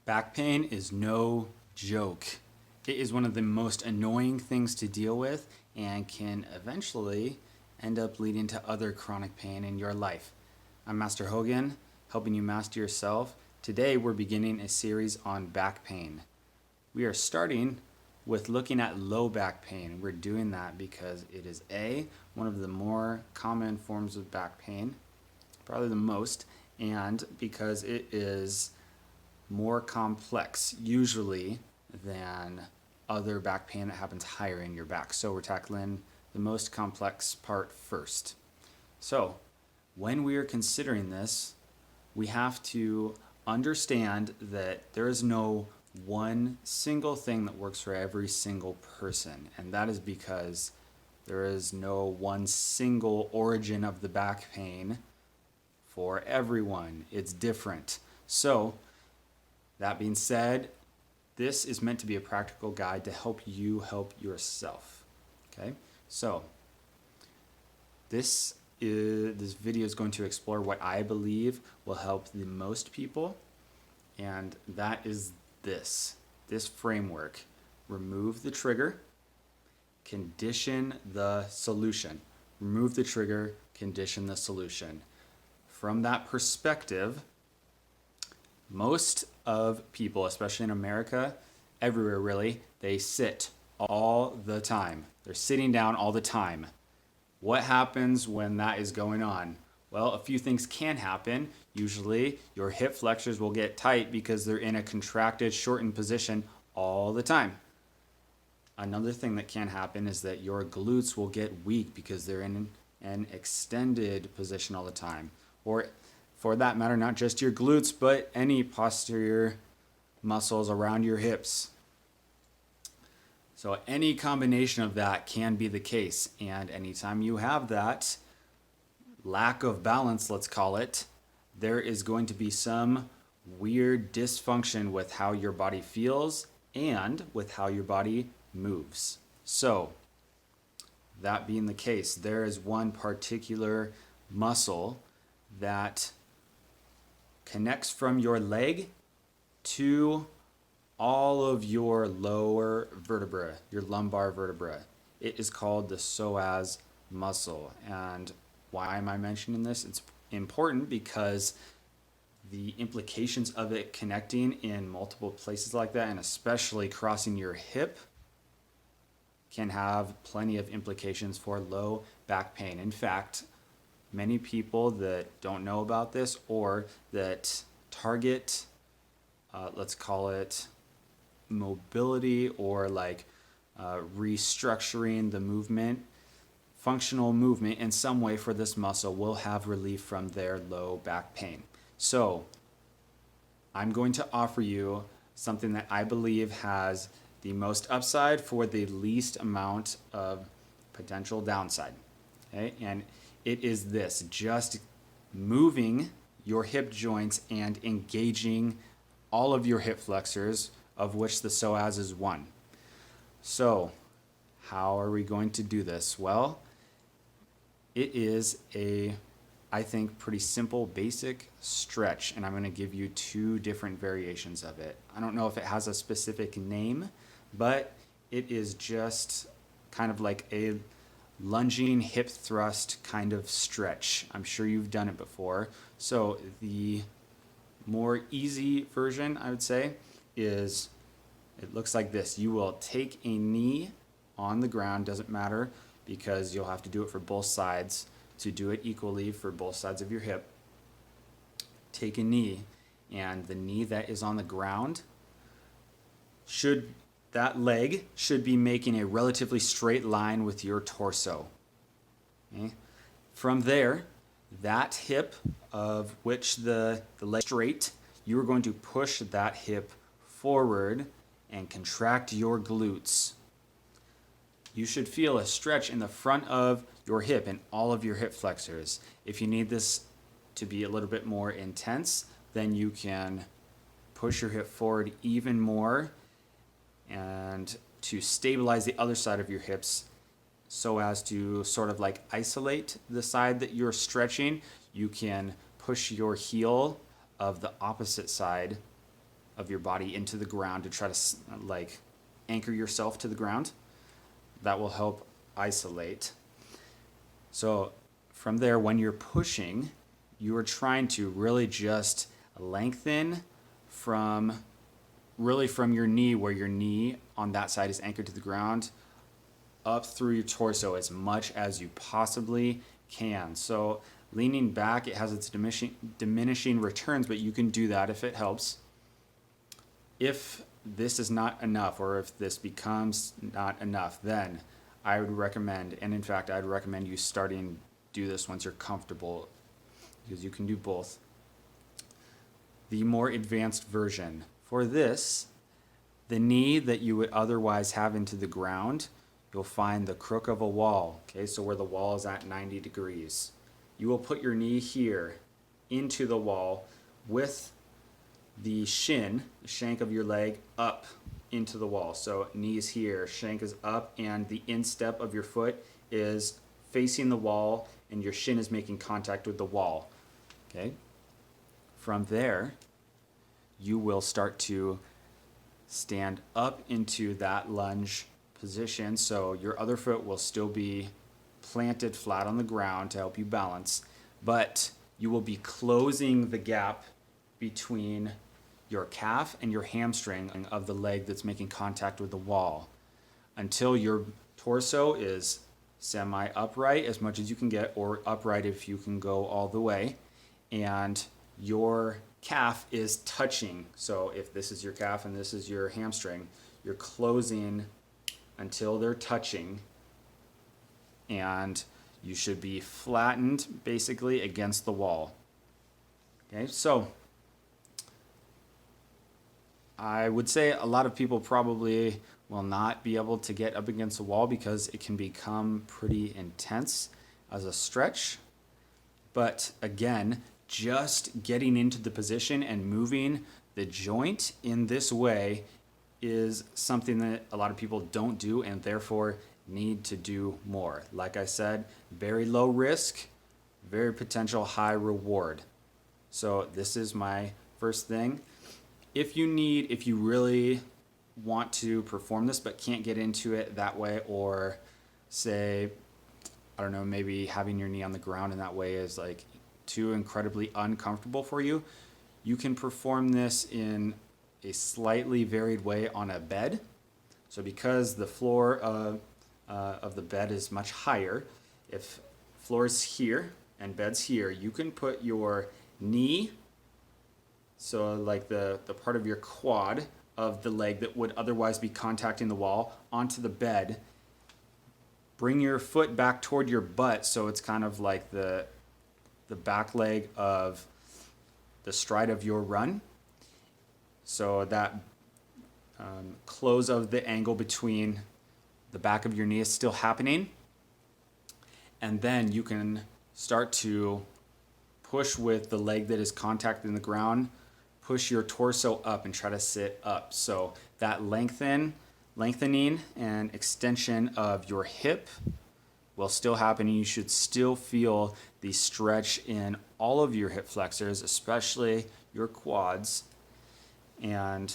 Back pain is no joke. It is one of the most annoying things to deal with and can eventually end up leading to other chronic pain in your life. I'm Master Hogan, helping you master yourself. Today we're beginning a series on back pain. We are starting with looking at low back pain. We're doing that because it is one of the more common forms of back pain, probably the most, and because it is more complex usually than other back pain that happens higher in your back. So we're tackling the most complex part first. So when we are considering this, we have to understand that there is no one single thing that works for every single person. And that is because there is no one single origin of the back pain for everyone. It's different. So that being said, this is meant to be a practical guide to help you help yourself. Okay, so this video is going to explore what I believe will help the most people, and that is this framework. Remove the trigger, condition the solution. Remove the trigger, condition the solution. From that perspective, most of people, especially in America, everywhere really, they sit all the time. They're sitting down all the time. What happens when that is going on? Well, a few things can happen. Usually, your hip flexors will get tight because they're in a contracted, shortened position all the time. Another thing that can happen is that your glutes will get weak because they're in an extended position all the time. Or for that matter, not just your glutes, but any posterior muscles around your hips. So any combination of that can be the case. And anytime you have that lack of balance, let's call it, there is going to be some weird dysfunction with how your body feels and with how your body moves. So that being the case, there is one particular muscle that connects from your leg to all of your lower vertebrae, your lumbar vertebrae. It is called the psoas muscle. And why am I mentioning this? It's important because the implications of it connecting in multiple places like that, and especially crossing your hip, can have plenty of implications for low back pain. In fact, many people that don't know about this or that target, let's call it mobility or restructuring the movement, functional movement in some way for this muscle, will have relief from their low back pain. So I'm going to offer you something that I believe has the most upside for the least amount of potential downside. Okay? And it is this: just moving your hip joints and engaging all of your hip flexors, of which the psoas is one. So how are we going to do this? Well, it is I think, pretty simple, basic stretch, and I'm going to give you two different variations of it. I don't know if it has a specific name, but it is just kind of like a lunging hip thrust kind of stretch. I'm sure you've done it before. So the more easy version, I would say, is it looks like this. You will take a knee on the ground, doesn't matter, because you'll have to do it for both sides. To do it equally for both sides of your hip, take a knee, and the knee that is on the ground, that leg should be making a relatively straight line with your torso. Okay? From there, that hip of which the leg is straight, you are going to push that hip forward and contract your glutes. You should feel a stretch in the front of your hip and all of your hip flexors. If you need this to be a little bit more intense, then you can push your hip forward even more and to stabilize the other side of your hips so as to sort of like isolate the side that you're stretching. You can push your heel of the opposite side of your body into the ground to try to like anchor yourself to the ground. That will help isolate. So from there, when you're pushing, you are trying to really just lengthen from your knee, where your knee on that side is anchored to the ground, up through your torso as much as you possibly can. So leaning back, it has its diminishing returns, but you can do that if it helps. If this is not enough, or if this becomes not enough, then I would recommend, and in fact, I'd recommend you starting do this once you're comfortable, because you can do both. The more advanced version. For this, the knee that you would otherwise have into the ground, you'll find the crook of a wall, okay, so where the wall is at 90 degrees. You will put your knee here into the wall with the shank of your leg up into the wall. So knees here, shank is up, and the instep of your foot is facing the wall, and your shin is making contact with the wall. Okay? From there, you will start to stand up into that lunge position. So your other foot will still be planted flat on the ground to help you balance, but you will be closing the gap between your calf and your hamstring of the leg that's making contact with the wall until your torso is semi-upright as much as you can get, or upright if you can go all the way, and your calf is touching. So if this is your calf and this is your hamstring, you're closing until they're touching, and you should be flattened basically against the wall. Okay, so I would say a lot of people probably will not be able to get up against the wall because it can become pretty intense as a stretch. But again, just getting into the position and moving the joint in this way is something that a lot of people don't do, and therefore need to do more. Like I said, very low risk, very potential high reward. So this is my first thing. If you really want to perform this but can't get into it that way, or say, I don't know, maybe having your knee on the ground in that way is like too incredibly uncomfortable for you, you can perform this in a slightly varied way on a bed. So because the floor of the bed is much higher, if floor is here and bed's here, you can put your knee, so like the part of your quad of the leg that would otherwise be contacting the wall, onto the bed. Bring your foot back toward your butt, so it's kind of like the back leg of the stride of your run. So that close of the angle between the back of your knee is still happening. And then you can start to push with the leg that is contacting the ground. Push your torso up and try to sit up. So that lengthening and extension of your hip will still happen. You should still feel the stretch in all of your hip flexors, especially your quads. And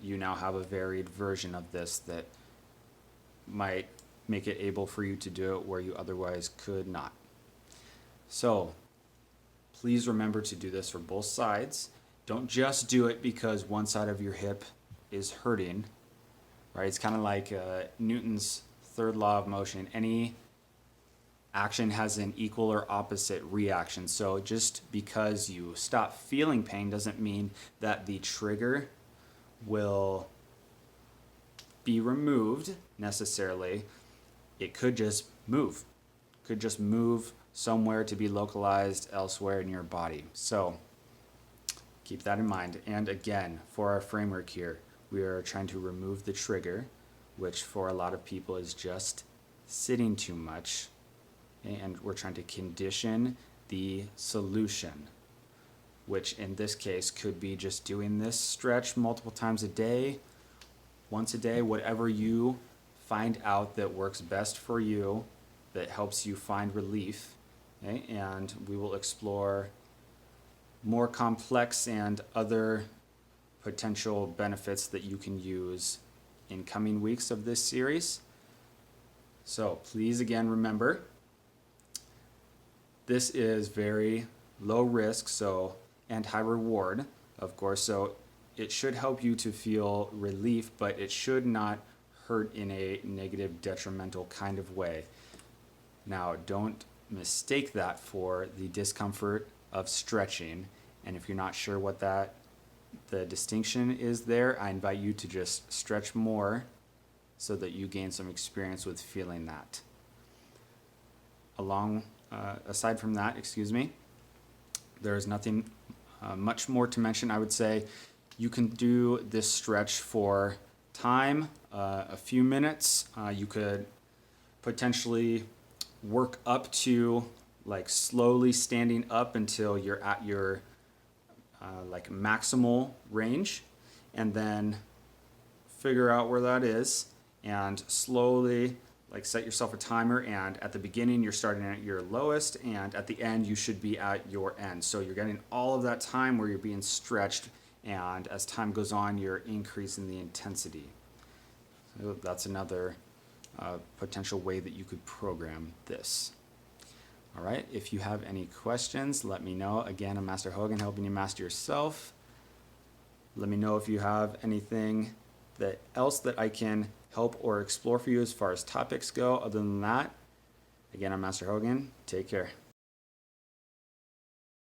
you now have a varied version of this that might make it able for you to do it where you otherwise could not. So please remember to do this for both sides. Don't just do it because one side of your hip is hurting, right? It's kind of like Newton's third law of motion. Any action has an equal or opposite reaction. So just because you stop feeling pain doesn't mean that the trigger will be removed necessarily. It could just move. Could just move somewhere to be localized elsewhere in your body. So keep that in mind. And again, for our framework here, we are trying to remove the trigger, which for a lot of people is just sitting too much. And we're trying to condition the solution, which in this case could be just doing this stretch multiple times a day, once a day, whatever you find out that works best for you, that helps you find relief. Okay? And we will explore more complex and other potential benefits that you can use in coming weeks of this series. So please again remember, this is very low risk and high reward, of course, so it should help you to feel relief, but it should not hurt in a negative, detrimental kind of way. Now, don't mistake that for the discomfort of stretching, and if you're not sure what the distinction is there, I invite you to just stretch more so that you gain some experience with feeling that. Aside from that, there is nothing much more to mention. I would say you can do this stretch for time, a few minutes. You could potentially work up to like slowly standing up until you're at your like maximal range, and then figure out where that is and slowly like set yourself a timer, and at the beginning you're starting at your lowest, and at the end you should be at your end. So you're getting all of that time where you're being stretched, and as time goes on you're increasing the intensity. So that's another potential way that you could program this. All right, if you have any questions, let me know. Again, I'm Master Hogan, helping you master yourself. Let me know if you have anything else that I can help or explore for you as far as topics go. Other than that, again, I'm Master Hogan. Take care.